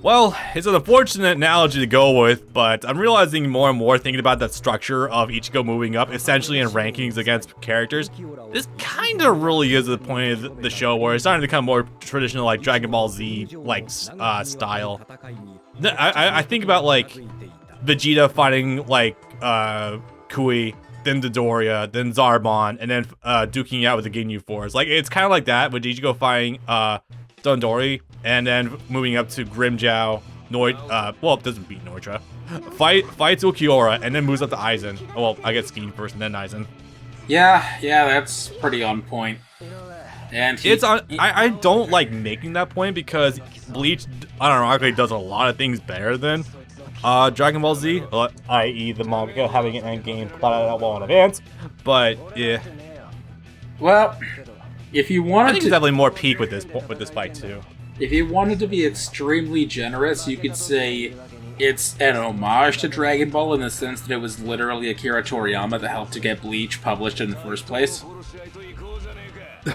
Well, it's an unfortunate analogy to go with, but I'm realizing more and more thinking about the structure of Ichigo moving up, essentially in rankings against characters. This kind of really is the point of the show where it's starting to become more traditional, like Dragon Ball Z, like style. I think about like Vegeta fighting like Kui, then Dodoria, then Zarbon, and then duking out with the Ginyu Force. Like it's kind of like that with Ichigo fighting Dondori, and then moving up to Grimmjow, well, it doesn't beat Noitra. Fights Ulquiorra, and then moves up to Aizen. Oh, well, I get Skiing first, and then Aizen. Yeah, that's pretty on point. And I don't like making that point because Bleach, ironically, does a lot of things better than Dragon Ball Z, i.e. the manga having an endgame plotted out well in advance. But yeah. Well, if you wanted I think it's definitely more peak with this fight too. If you wanted to be extremely generous, you could say it's an homage to Dragon Ball in the sense that it was literally Akira Toriyama that helped to get Bleach published in the first place.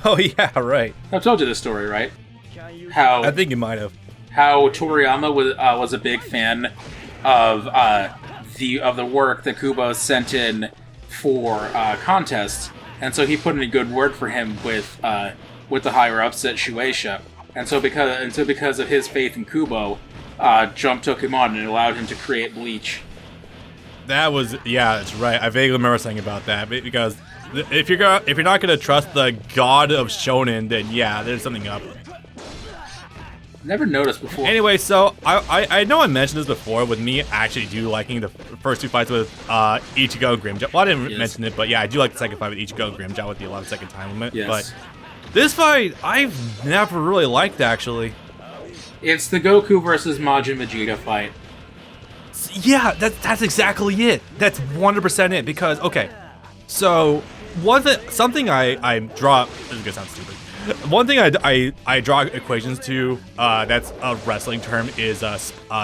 Oh yeah, right. I've told you this story, right? I think you might have. How Toriyama was a big fan of the work that Kubo sent in for contests, and so he put in a good word for him with the higher ups at Shueisha. And so because of his faith in Kubo, Jump took him on and allowed him to create Bleach. That's right. I vaguely remember something about that because if you're not gonna trust the god of shonen, then yeah, there's something up. Never noticed before. Anyway, so I know I mentioned this before with me actually liking the first two fights with Ichigo and Grimmjow. Well, I didn't mention it, but yeah, I do like the second fight with Ichigo and Grimmjow with the 11-second time limit. Yes. But this fight, I've never really liked, actually. It's the Goku versus Majin Vegeta fight. Yeah, that's exactly it. That's 100% it, because, okay, so, something I draw, this is gonna sound stupid. One thing I draw equations to, that's a wrestling term, is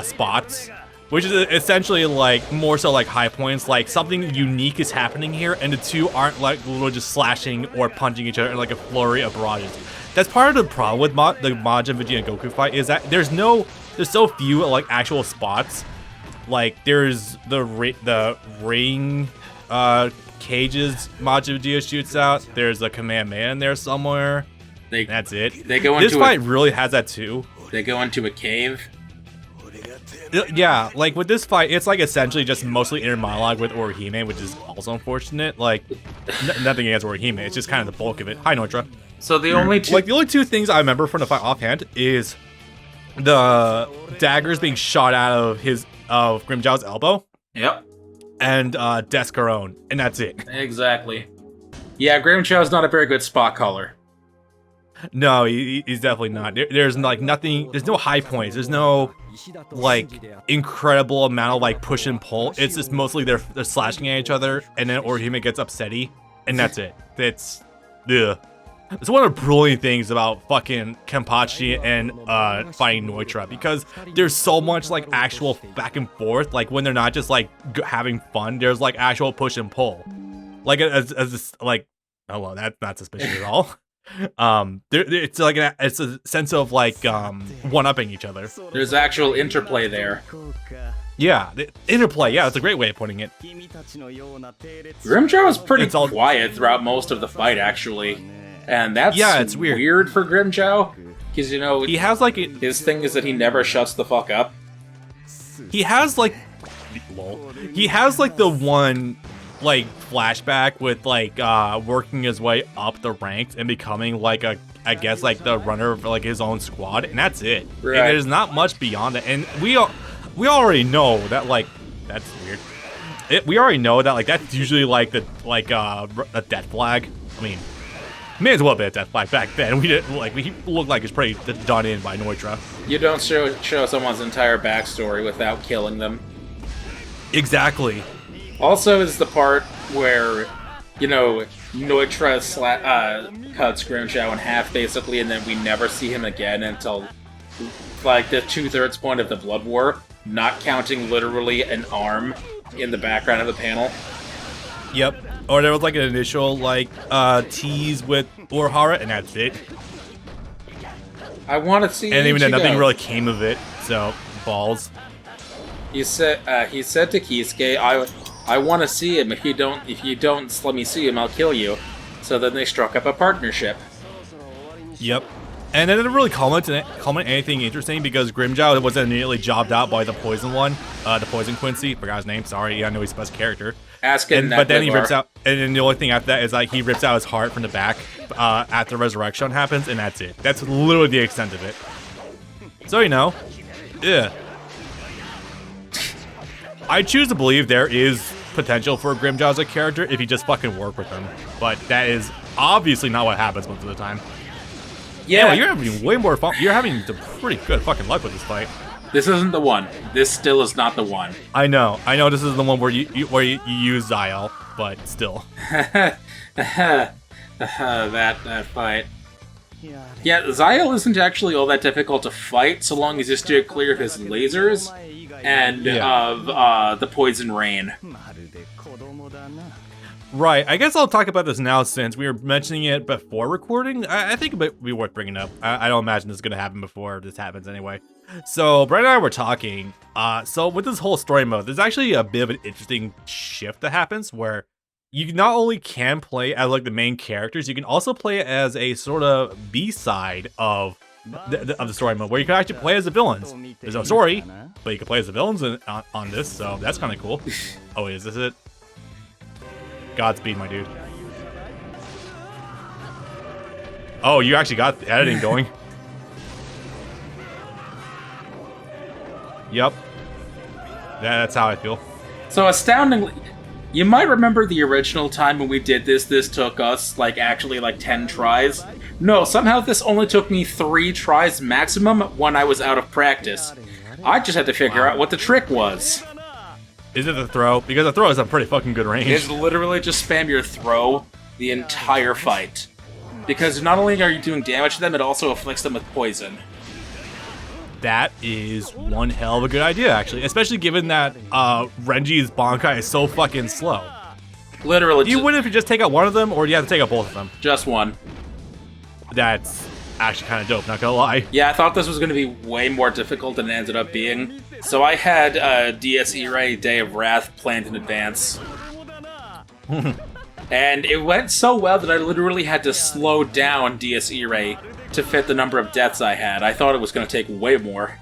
spots. Which is essentially like more so like high points, like something unique is happening here, and the two aren't like literally just slashing or punching each other in like a flurry of barrages. That's part of the problem with the Majin Vegeta and Goku fight, is that there's so few like actual spots. Like there's the ring cages Majin Vegeta shoots out. There's a Kamehameha in there somewhere. That's it. This fight really has that too. They go into a cave. Yeah, like with this fight, it's like essentially just mostly inner monologue with Orihime, which is also unfortunate. Like, nothing against Orihime, it's just kind of the bulk of it. Hi, Noitra. So the only two things I remember from the fight offhand is the daggers being shot out of Grimmjow's elbow. Yep. And Descaron, and that's it. Exactly. Yeah, Grimmjow's not a very good spot caller. No, he's definitely not. There's like nothing. There's no high points. There's no like incredible amount of like push and pull. It's just mostly they're slashing at each other, and then Orihime gets upsetty, and that's it. It's one of the brilliant things about fucking Kenpachi and fighting Noitra, because there's so much like actual back and forth. Like when they're not just like having fun, there's like actual push and pull. Like as like, oh well, that's not suspicious at all. It's like it's a sense of like one-upping each other. There's actual interplay there. Yeah, the interplay. Yeah, that's a great way of putting it. Grimmjow is pretty quiet throughout most of the fight, actually, and that's it's weird for Grimmjow, because he has like his thing is that he never shuts the fuck up. He has like the one like flashback with like working his way up the ranks and becoming like I guess like the runner of like his own squad, and that's it. Right. And there's not much beyond it, and we already know that like that's weird. We already know that like that's usually like the a death flag. I mean, may as well be a death flag back then. We looked like it's pretty done in by Noitra. You don't show someone's entire backstory without killing them. Exactly. Also is the part where, Noitra cuts Grimmjow in half, basically, and then we never see him again until, like, the 2/3 point of the Blood War, not counting literally an arm in the background of the panel. Yep. Or there was, like, an initial, like, tease with Urahara, and that's it. I want to see and even then, Ichigo. nothing really came of it, so... falls. He said to Kisuke, I want to see him. If you don't let me see him, I'll kill you. So then they struck up a partnership. Yep. And it didn't really comment anything interesting because Grimmjow was immediately jobbed out by the poison one, the poison Quincy. Forgot his name. Sorry, I know he's the best character. But then he rips out, and then the only thing after that is like he rips out his heart from the back after resurrection happens, and that's it. That's literally the extent of it. So yeah. I choose to believe there is potential for Grimmjow as a character if you just fucking work with him, but that is obviously not what happens most of the time. Yeah, anyway, you're having way more fun. You're having some pretty good fucking luck with this fight. This isn't the one. This still is not the one. I know this is the one where you use Zyle, but still. that fight. Yeah, Zyle isn't actually all that difficult to fight so long as you steer clear of his lasers and of the poison rain. Right, I guess I'll talk about this now since we were mentioning it before recording. I think it would be worth bringing up. I don't imagine this is going to happen before this happens anyway. So, Brett and I were talking. So with this whole story mode, there's actually a bit of an interesting shift that happens where you not only can play as like the main characters, you can also play as a sort of B-side of the story mode, where you can actually play as the villains. There's no story, but you can play as the villains on this, so that's kind of cool. Oh, wait, is this it? Godspeed, my dude. Oh, you actually got the editing going. Yep. That's how I feel. So astoundingly, you might remember the original time when we did this. This took us actually 10 tries. No, somehow this only took me 3 tries maximum when I was out of practice. I just had to figure out what the trick was. Is it the throw? Because the throw is a pretty fucking good range. It's literally just spam your throw the entire fight. Because not only are you doing damage to them, it also afflicts them with poison. That is one hell of a good idea, actually. Especially given that Renji's Bankai is so fucking slow. Literally. Do you win if you just take out one of them, or do you have to take out both of them? Just one. That's actually kind of dope, not gonna lie. Yeah, I thought this was going to be way more difficult than it ended up being. So I had DS Irae Day of Wrath planned in advance. And it went so well that I literally had to slow down DS Irae to fit the number of deaths I had. I thought it was going to take way more.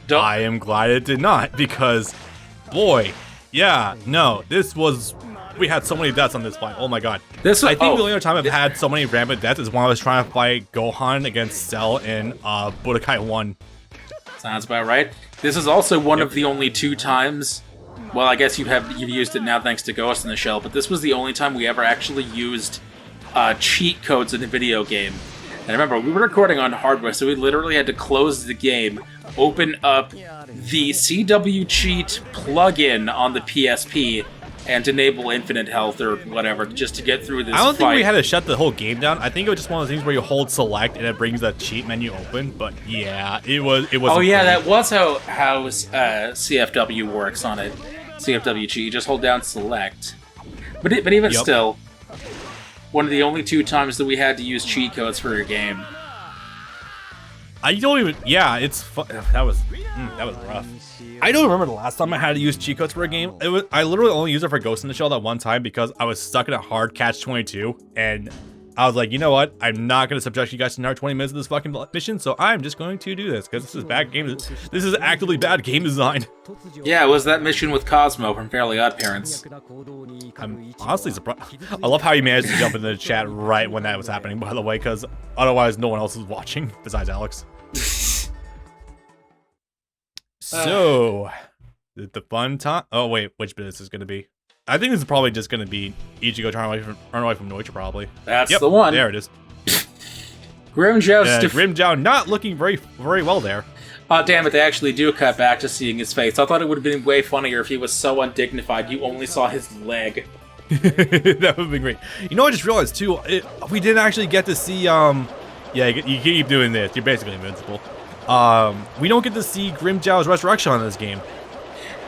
I am glad it did not, because, boy, yeah, no, we had so many deaths on this fight. Oh my god. I think the only other time I've had so many rampant deaths is when I was trying to fight Gohan against Cell in Budokai 1. Sounds about right. This is also one of the only 2 times. Well, I guess you've used it now thanks to Ghost in the Shell, but this was the only time we ever actually used cheat codes in a video game. And remember, we were recording on hardware, so we literally had to close the game, open up the CW Cheat plugin on the PSP, and enable infinite health or whatever just to get through this fight. I don't think we had to shut the whole game down. I think it was just one of those things where you hold select and it brings the cheat menu open. But yeah, it was. Oh yeah, that was how CFW works on it. CFW cheat, you just hold down select. But even still, one of the only 2 times that we had to use cheat codes for a game. I don't even. Yeah, that was rough. I don't remember the last time I had to use cheat codes for a game. I literally only used it for Ghost in the Shell that one time because I was stuck in a hard catch-22, and I was like, you know what? I'm not going to subject you guys to another 20 minutes of this fucking mission, so I'm just going to do this because this is bad game. This is actively bad game design. Yeah, it was that mission with Cosmo from Fairly Odd Parents. I'm honestly surprised. I love how you managed to jump into the chat right when that was happening, by the way, because otherwise no one else was watching besides Alex. So, the fun time. Oh wait, which bit is this going to be? I think this is probably just going to be Ichigo trying to run away from Noitra, probably. That's the one. There it is. Grimmjow not looking very well there. Oh, damn it, they actually do cut back to seeing his face. I thought it would have been way funnier if he was so undignified you only saw his leg. That would have been great. You know, I just realized, too, we didn't actually get to see, yeah, you keep doing this. You're basically invincible. We don't get to see Grimmjow's resurrection on this game.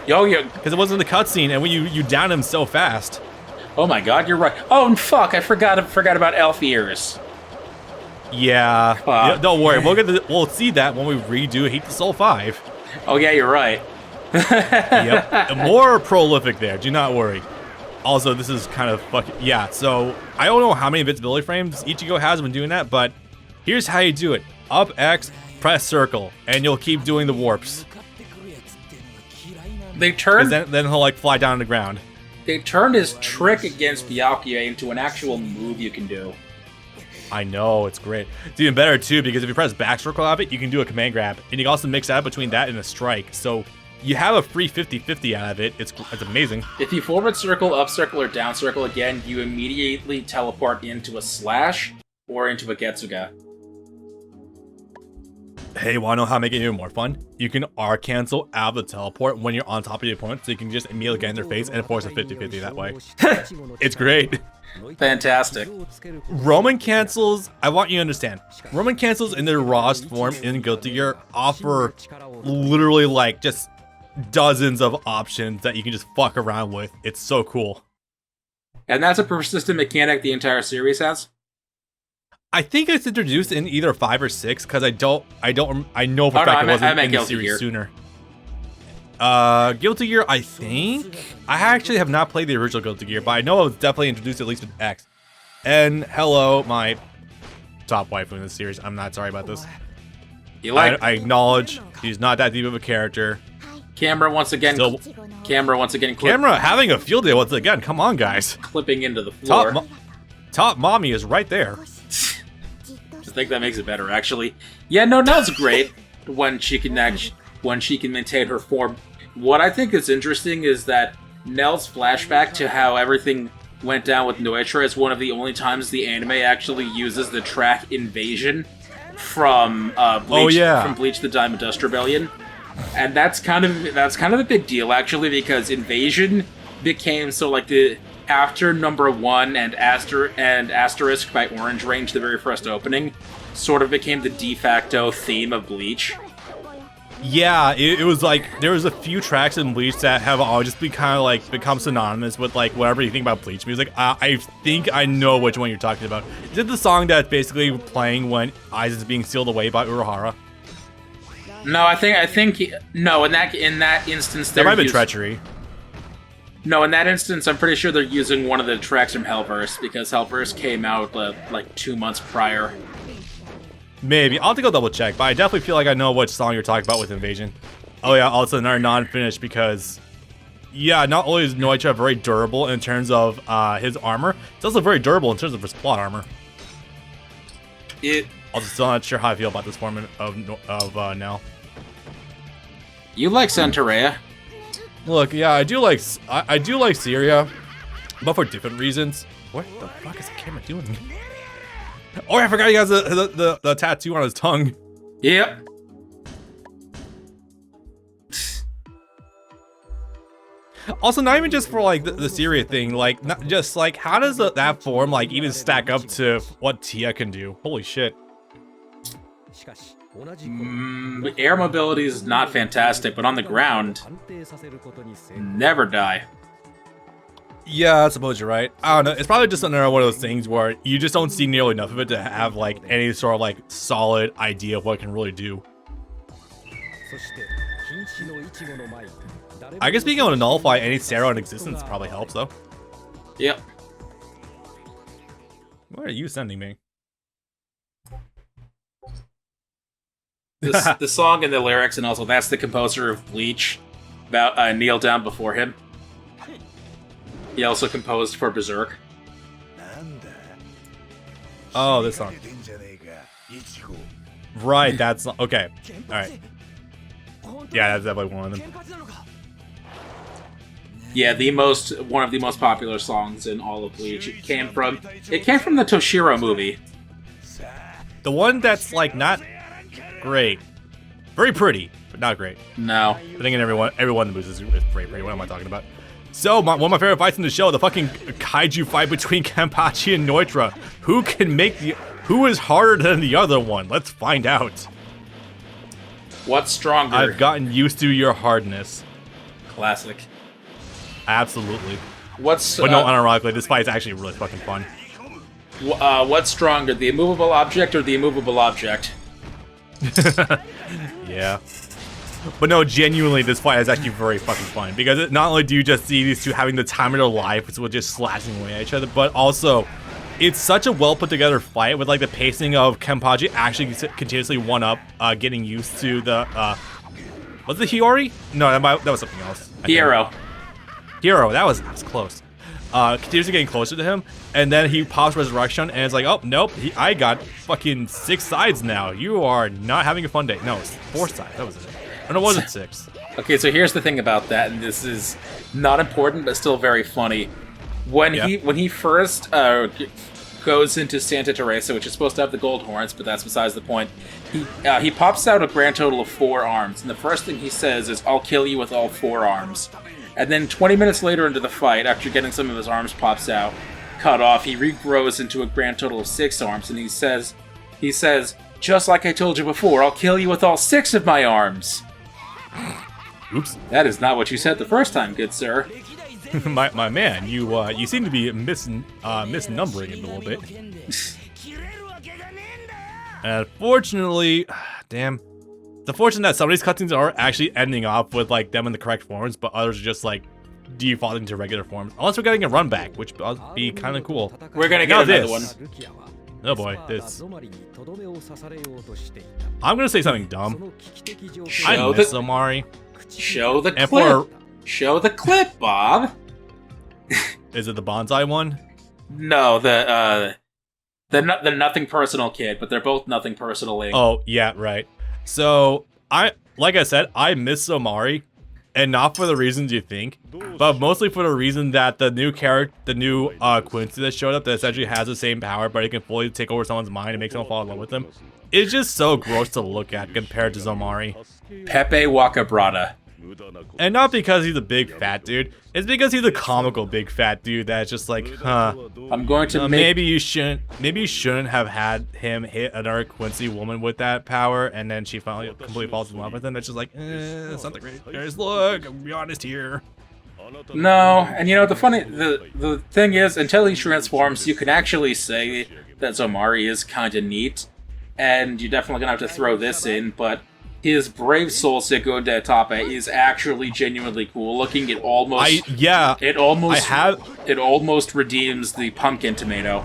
Yo, yeah. Because it wasn't in the cutscene, and when you down him so fast. Oh my god, you're right. Oh, and fuck, I forgot about elf ears. Yeah. Don't worry. We'll see that when we redo Heat the Soul 5. Oh yeah, you're right. Yep. More prolific there. Do not worry. Also, this is kind of fucking... Yeah, so I don't know how many invincibility frames Ichigo has when doing that, but here's how you do it. Up X, press circle, and you'll keep doing the warps. They turned... Then he'll, like, fly down to the ground. They turned his trick against Byakuya into an actual move you can do. I know, it's great. It's even better, too, because if you press back circle of it, you can do a command grab. And you can also mix that between that and a strike. So you have a free 50-50 out of it. It's amazing. If you forward circle, up circle, or down circle again, you immediately teleport into a slash or into a Getsuga. Hey, wanna know how to make it even more fun? You can R cancel out of the teleport when you're on top of the opponent, so you can just immediately get in their face and force a 50-50 that way. It's great. Fantastic. Roman cancels, I want you to understand, Roman cancels in their rawest form in Guilty Gear offer literally like just dozens of options that you can just fuck around with. It's so cool. And that's a persistent mechanic the entire series has? I think it's introduced in either 5 or 6 because I know for a fact it wasn't in the series sooner. Guilty Gear, I think. I actually have not played the original Guilty Gear, but I know it was definitely introduced at least with X. And hello, my top waifu in this series. I'm not sorry about this. I acknowledge she's not that deep of a character. Camera once again. Camera having a field day once again. Come on, guys. Clipping into the floor. Top mommy is right there. I think that makes it better, actually. Yeah, no, Nell's great when she can maintain her form. What I think is interesting is that Nell's flashback to how everything went down with Noitra is one of the only times the anime actually uses the track Invasion from Bleach, from Bleach: The Diamond Dust Rebellion, and that's kind of a big deal actually, because Invasion became after number 1 and Asterisk by Orange Range, the very first opening, sort of became the de facto theme of Bleach. Yeah, it was like, there was a few tracks in Bleach that have all just become synonymous with like whatever you think about Bleach music. I think I know which one you're talking about. Is it the song that's basically playing when Aizen's being sealed away by Urahara? No, I think no. In that instance, there might have been Treachery. No, in that instance, I'm pretty sure they're using one of the tracks from Hellverse, because Hellverse came out like 2 months prior. Maybe. I'll have to go double check, but I definitely feel like I know which song you're talking about with Invasion. Oh yeah, also another non-finish because, yeah, not only is Noitra very durable in terms of his armor, it's also very durable in terms of his plot armor. Also, still not sure how I feel about this form of Nell. You like Centaurea? Look, yeah, I do like Syria, but for different reasons. What the fuck is the camera doing? Oh, I forgot he has the tattoo on his tongue. Yep. Also, not even just for like the Syria thing, like not just like how does that form like even stack up to what Tia can do? Holy shit. Air mobility is not fantastic, but on the ground, never die. Yeah, I suppose you're right. I don't know. It's probably just another one of those things where you just don't see nearly enough of it to have like any sort of like solid idea of what it can really do. I guess being able to nullify any Sarah in existence probably helps though. Yep. What are you sending me? The song and the lyrics, and also that's the composer of Bleach, about Kneel Down Before Him. He also composed for Berserk. Oh, this song. Right, that's okay. All right. Yeah, that's definitely one of them. Yeah, one of the most popular songs in all of Bleach. It came from the Toshiro movie. The one that's like not great. Very pretty, but not great. No. I think everyone in the movies is very pretty. What am I talking about? So, one of my favorite fights in the show, the fucking kaiju fight between Kenpachi and Noitra. Who is harder than the other one? Let's find out. What's stronger? I've gotten used to your hardness. Classic. Absolutely. But no, unironically, this fight is actually really fucking fun. What's stronger, the immovable object or the immovable object? Yeah. But no, genuinely, this fight is actually very fucking fun because not only do you just see these two having the time of their life with just slashing away at each other, but also it's such a well put together fight with like the pacing of Kenpachi actually continuously one up, getting used to the was it Hiyori? No, that was something else. Hero, that was close. Continuously getting closer to him, and then he pops Resurrection, and it's like, oh nope, I got fucking 6 sides now. You are not having a fun day. No, it's 4 sides. That was it. Or no, it wasn't 6. Okay, so here's the thing about that, and this is not important, but still very funny. When he first goes into Santa Teresa, which is supposed to have the gold horns, but that's besides the point, he pops out a grand total of 4 arms, and the first thing he says is, "I'll kill you with all 4 arms." And then 20 minutes later into the fight, after getting some of his arms pops out, cut off, he regrows into a grand total of 6 arms, and he says, "Just like I told you before, I'll kill you with all 6 of my arms." Oops. That is not what you said the first time, good sir. my man, you seem to be misnumbering it a little bit. Unfortunately, damn. It's unfortunate that some of these cutscenes are actually ending off with like them in the correct forms, but others are just like defaulting to regular forms. Unless we're getting a run back, which would be kind of cool. We're gonna get another one. Oh boy, this. I'm gonna say something dumb. I miss Omari. Show the clip. Show the clip, Bob. Is it the bonsai one? No, the nothing personal kid, but they're both nothing personaling. Oh yeah, right. So like I said, I miss Omari, and not for the reasons you think, but mostly for the reason that the new Quincy that showed up that essentially has the same power, but he can fully take over someone's mind and make someone fall in love with him. It's just so gross to look at compared to Zomari. Pepe Wakabrata. And not because he's a big fat dude, it's because he's a comical big fat dude that's just like, huh. I'm going to maybe you shouldn't have had him hit another Quincy woman with that power, and then she finally completely falls in love with him. That's just like, it's not the greatest look, I'm gonna be honest here. No, and you know, the thing is, until he transforms, you can actually say that Zomari is kinda neat, and you're definitely gonna have to throw this in, but his Brave Soul Seconda Etape is actually genuinely cool looking. It almost redeems the pumpkin tomato.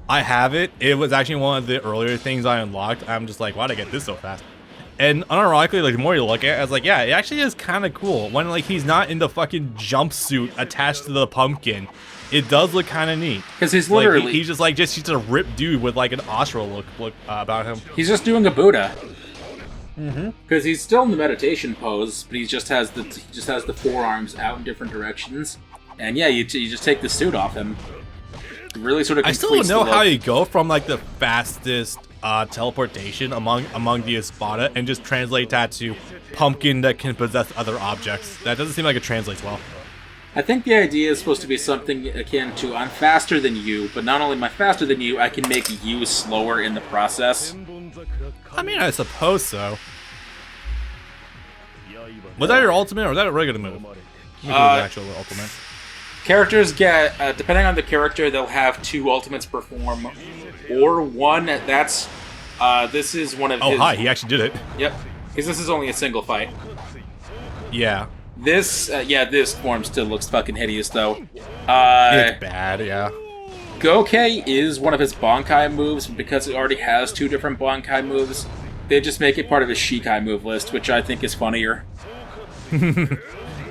I have it. It was actually one of the earlier things I unlocked. I'm just like, why'd I get this so fast? And unironically, like the more you look at it, I was like, yeah, it actually is kind of cool. When like he's not in the fucking jumpsuit attached to the pumpkin, it does look kind of neat. Because he's literally like, he's just a ripped dude with like an Ashura look about him. He's just doing a Buddha. Because he's still in the meditation pose, but he just has the forearms out in different directions, and yeah, you just take the suit off him. It really sort of. I still don't know how you go from like the fastest teleportation among the Espada and just translate that to pumpkin that can possess other objects. That doesn't seem like it translates well. I think the idea is supposed to be something akin to I'm faster than you, but not only am I faster than you, I can make you slower in the process. I mean, I suppose so. Was that your ultimate, or was that a regular move? Actual ultimate. Characters get, depending on the character, they'll have 2 ultimates perform, or 1. That's, this is one of his... Oh, hi, he actually did it. Yep, because this is only a single fight. Yeah. This form still looks fucking hideous, though. It's bad, yeah. Gokei is one of his Bankai moves, but because it already has 2 different Bankai moves, they just make it part of his Shikai move list, which I think is funnier.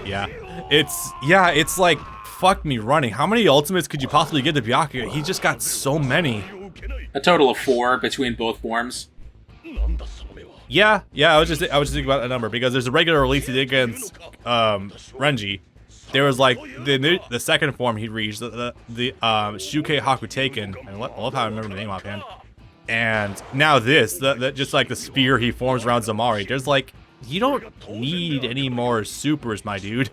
Yeah. It's like, fuck me running. How many ultimates could you possibly get to Byakuya? He just got so many. A total of 4 between both forms. Yeah, I was just thinking about a number, because there's a regular release he did against Renji. There was like the second form he reached, the Shukei Hakuteiken. I love how I remember the name offhand. And now this, just like the spear he forms around Zomari. There's like, you don't need any more supers, my dude.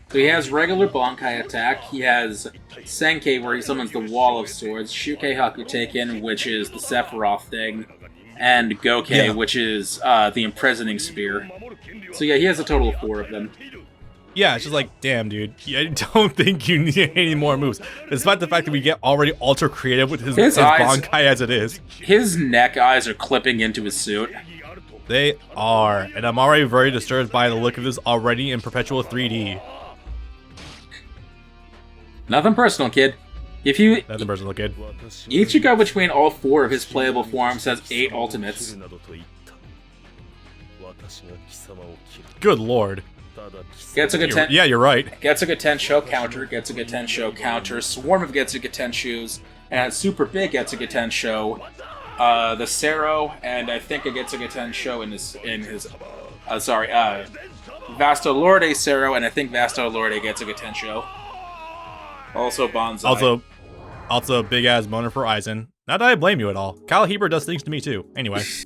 So he has regular Bankai attack, he has Senkei where he summons the Wall of Swords, Shukei Hakuteiken, which is the Sephiroth thing, and Gokei, which is the Imprisoning Spear. So yeah, he has a total of 4 of them. Yeah, it's just like, damn, dude. I don't think you need any more moves. Despite the fact that we get already ultra creative with his eyes, Bankai as it is. His neck eyes are clipping into his suit. They are. And I'm already very disturbed by the look of this already in perpetual 3D. Nothing personal, kid. If you... Nothing personal, kid. Ichigo between all 4 of his playable forms has 8 ultimates. Good lord. Getsuga Ten... Yeah, you're right. Getsuga Tensho counter, Getsuga Tensho counter, swarm of Getsuga Tenshus, and super big Getsuga Tensho, the Sero, and I think a Getsuga Tensho in his Vasto Lorde Sero, and I think Vasto Lorde Getsuga Tensho. Also Banzai. Also big ass moaner for Aizen. Not that I blame you at all. Kyle Heber does things to me too. Anyway.